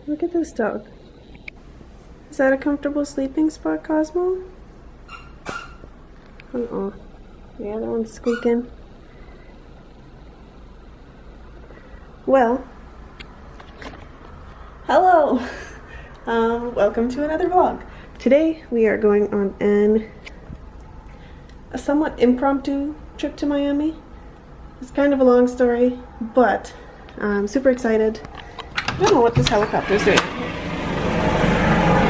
Look at this dog. Is that a comfortable sleeping spot, Cosmo? Uh-oh. The other one's squeaking. Well, hello! Welcome to another vlog. Today we are going on a somewhat impromptu trip to Miami. It's kind of a long story, but I'm super excited. I don't know what this helicopter is doing.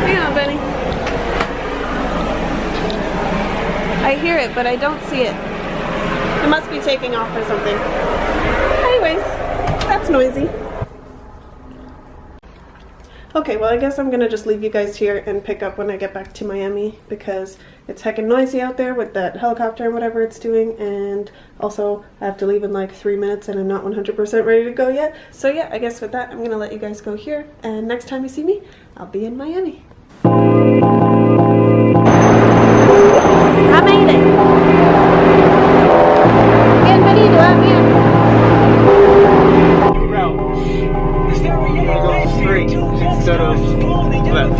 Hang on, Benny. I hear it, but I don't see it. It must be taking off or something. Anyways, that's noisy. Okay, well I guess I'm gonna just leave you guys here and pick up when I get back to Miami because it's heckin' noisy out there with that helicopter and whatever it's doing, and also I have to leave in like 3 minutes and I'm not 100% ready to go yet. So yeah, I guess with that I'm gonna let you guys go here, and next time you see me, I'll be in Miami. I made it! Bienvenido a Miami! Straight instead of left.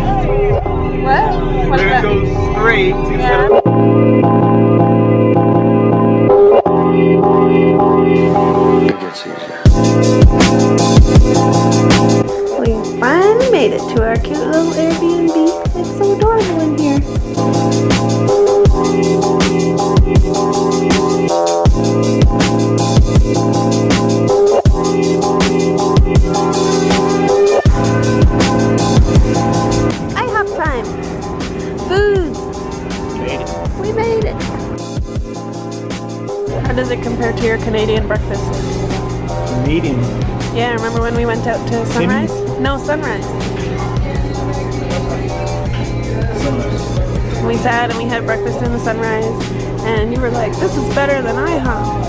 What? What is that? Go straight instead of... We finally made it to our cute little Airbnb. It's so adorable in here. How does it compare to your Canadian breakfast? Canadian? Yeah, remember when we went out to Sunrise? No, Sunrise. We sat and we had breakfast in the Sunrise, and you were like, this is better than IHOP.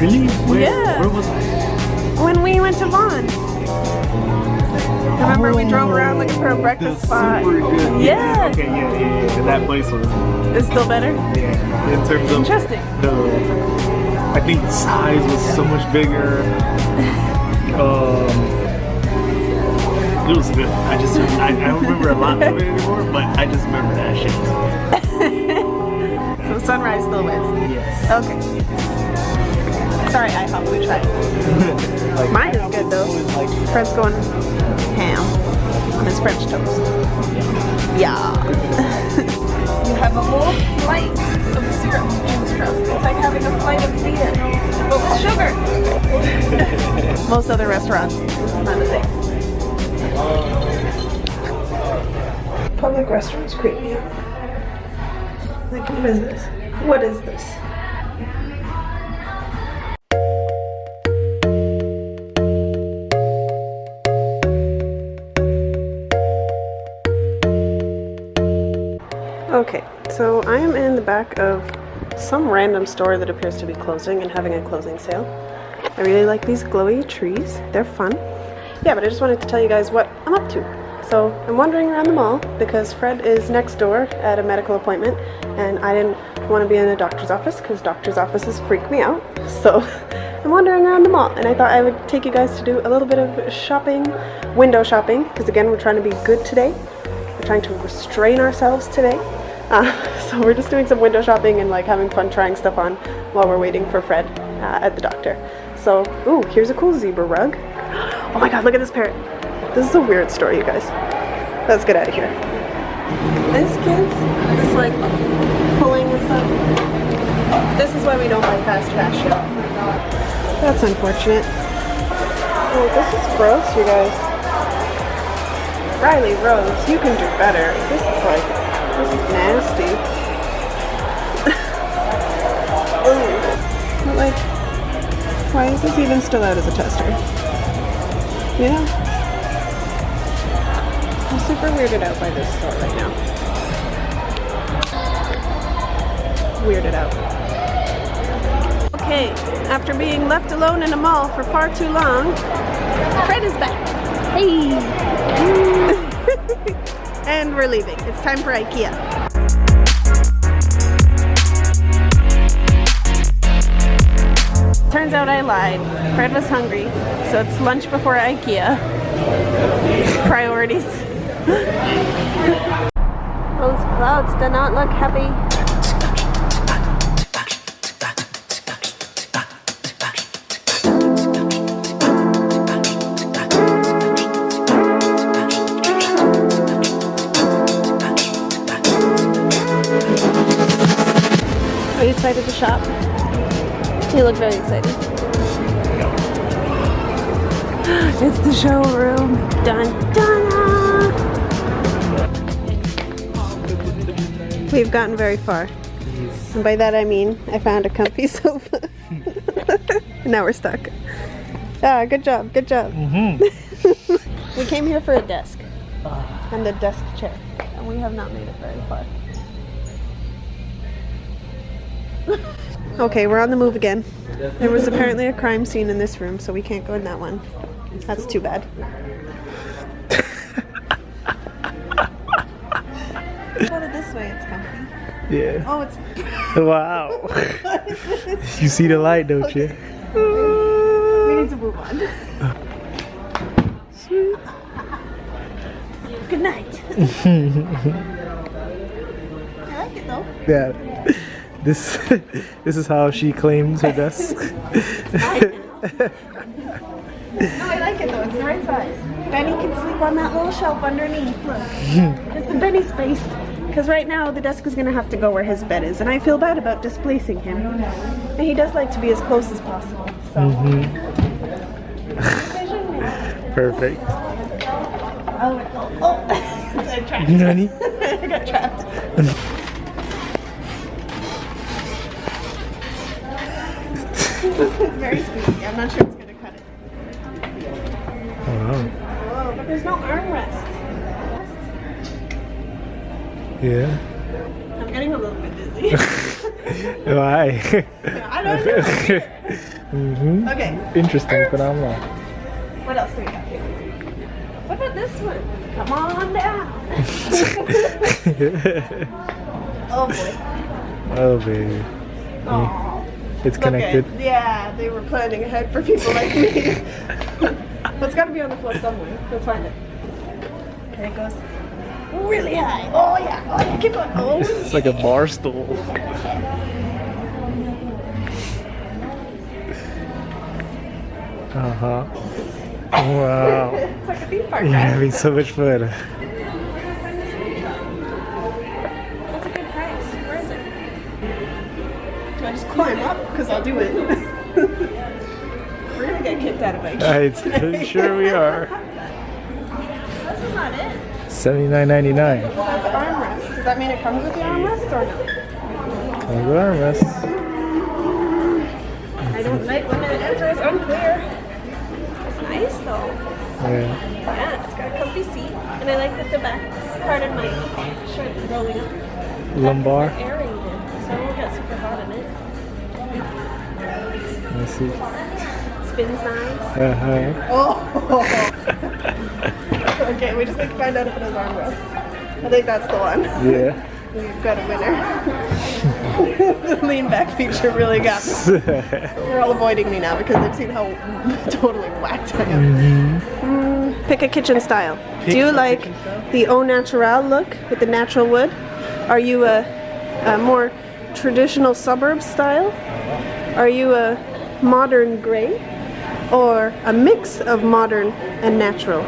Really? Yeah. Where was I? When we went to Vaughan. Remember we drove around looking for a breakfast spot? Super good. Yeah. Okay, yeah. And that place was... It's still better? Yeah. In terms of... Interesting. I think the size was so much bigger. It was good. I don't remember a lot of it anymore, but I just remember that shit. So Sunrise still wins? Yes. Okay. Sorry, IHOP, we tried. Like, mine is good though. Fred's going ham on his French toast. Yeah. You have a whole flight of syrup to choose from. It's like having a flight of beer, but with sugar. Most other restaurants, this is not a thing. Public restaurants creep me out. Like, what is this? What is this? Okay, so I am in the back of some random store that appears to be closing and having a closing sale. I really like these glowy trees. They're fun. Yeah, but I just wanted to tell you guys what I'm up to. So I'm wandering around the mall because Fred is next door at a medical appointment, and I didn't want to be in a doctor's office because doctor's offices freak me out. So I'm wandering around the mall, and I thought I would take you guys to do a little bit of shopping, window shopping, because again, we're trying to be good today. We're trying to restrain ourselves today. So we're just doing some window shopping and like having fun trying stuff on while we're waiting for Fred at the doctor. So, ooh, here's a cool zebra rug. Oh my god, look at this parrot. This is a weird story, you guys. Let's get out of here. This kid's just like pulling this up. This is why we don't buy fast fashion. That's unfortunate. Oh, this is gross, you guys. Riley Rose, you can do better. This is nasty. Ooh. But like, why is this even still out as a tester? You know? I'm super weirded out by this store right now. Weirded out. Okay, after being left alone in a mall for far too long, Fred is back. Hey! And we're leaving. It's time for Ikea. Turns out I lied. Fred was hungry, so it's lunch before Ikea. Priorities. Those clouds do not look happy. Are you excited to shop? You look very excited. It's the showroom. Dun dun. We've gotten very far. And by that I mean I found a comfy sofa. Now we're stuck. Ah, good job, good job. We came here for a desk. And the desk chair. And we have not made it very far. Okay, we're on the move again. There was apparently a crime scene in this room, so we can't go in that one. That's too bad. Go to this way, it's comfy. Yeah. Oh, it's... Wow. You see the light, don't you? We need to move on. Sweet. Good night. I like it though. Yeah. This is how she claims her desk. No, I like it though. It's the right size. Benny can sleep on that little shelf underneath. Look, it's the Benny space. Because right now the desk is going to have to go where his bed is, and I feel bad about displacing him. And he does like to be as close as possible. So. Perfect. Oh! I trapped. Nani? I got trapped. It's very squeaky. I'm not sure it's going to cut it. Oh, wow. Whoa, but there's no armrest. Yeah. I'm getting a little bit dizzy. Why? I don't know. Okay. Interesting phenomenon. What else do we have here? What about this one? Come on down. Oh boy. Oh, baby. Oh. It's connected. Okay. Yeah, they were planning ahead for people like me. But it's got to be on the floor somewhere. Let's find it. There it goes. Really high. Oh yeah. Oh yeah. Keep going. Oh. It's like a bar stool. Uh-huh. Wow. It's like a theme park. You're having so much fun. That's a good price. Where is it? Do I just climb up? Because I'll do it. We're going to get kicked out of Ikea. I'm sure we are. This is not it. $79.99. Without the armrest. Does that mean it comes with the armrest or no? Comes with armrest. I don't like when the answer is unclear. It's nice though. Yeah. Yeah, it's got a comfy seat. And I like that the back part of my shirt is rolling up. Lumbar. It's airing it, so I won't get super hot in it. Let's see. Spins nice. Uh-huh. Oh! Okay, we just need to find out if it has armrest. I think that's the one. Yeah. We've got a winner. The lean back feature really got me. They're all avoiding me now because they've seen how totally whacked I am. Pick a kitchen style. Do you like the au natural look with the natural wood? Are you a more traditional suburb style? Are you a modern gray? Or a mix of modern and natural?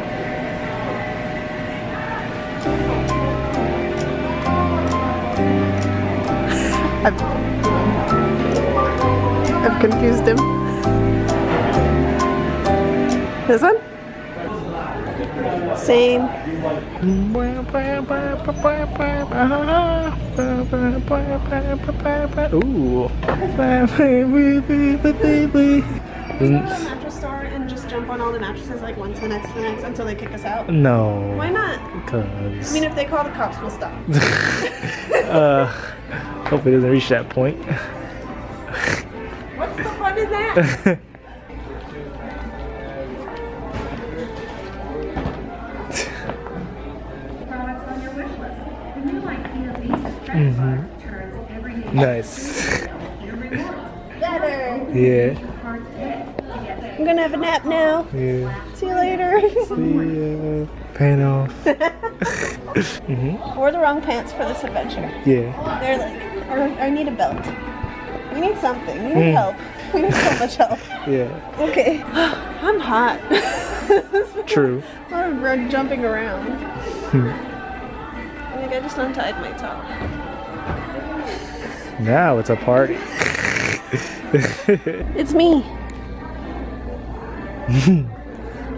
I've confused him. This one? Same. Ooh. Can we go to the mattress store and just jump on all the mattresses like one to the next until they kick us out? No. Why not? Because. I mean, if they call the cops, we'll stop. Hope it doesn't reach that point. What's the fun in that? Nice. Better. Yeah. I'm gonna have a nap now. Yeah. See you later. later. See ya. Pan off. Wore the wrong pants for this adventure. Yeah. They're like, I need a belt. We need something. We need help. We need so much help. Yeah. Okay. I'm hot. True. We're jumping around. I think I just untied my top. Now it's a party. It's me.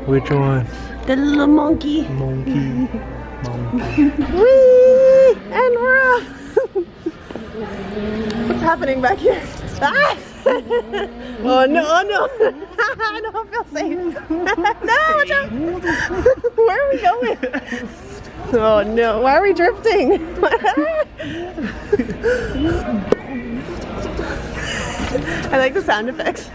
Which one? The little monkey. Monkey. Whee! And we're off. What's happening back here? Ah! Oh no, oh no. I don't feel safe. No, watch out. Where are we going? Oh no, why are we drifting? I like the sound effects.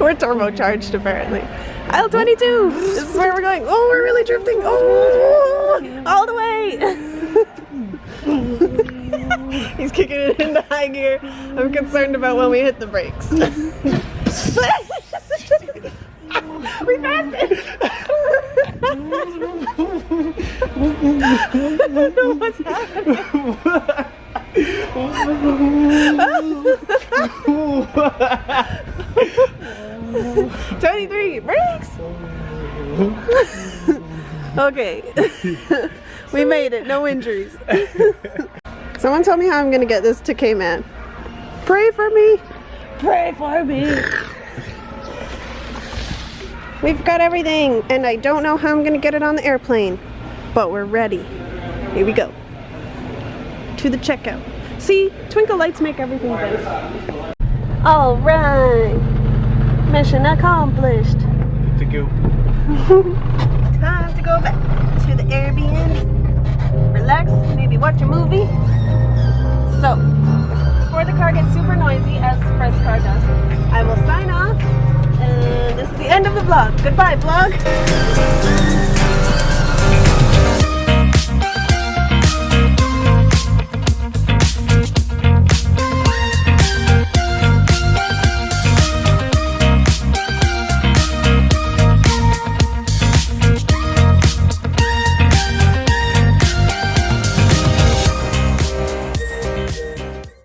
We're turbocharged apparently. Aisle 22! This is where we're going. Oh, we're really drifting. Oh, all the way. He's kicking it into high gear. I'm concerned about when we hit the brakes. We passed it. I don't know what's happening. 23 brakes. Okay. We made it. No injuries. Someone tell me how I'm gonna get this to Cayman. Pray for me. Pray for me. We've got everything, and I don't know how I'm gonna get it on the airplane, but we're ready. Here we go. To the checkout. See, twinkle lights make everything better. All right. Mission accomplished. To go. Time to go back to the Airbnb. Relax, maybe watch a movie. So, before the car gets super noisy, as Fred's car does, I will sign off. And this is the end of the vlog. Goodbye, vlog.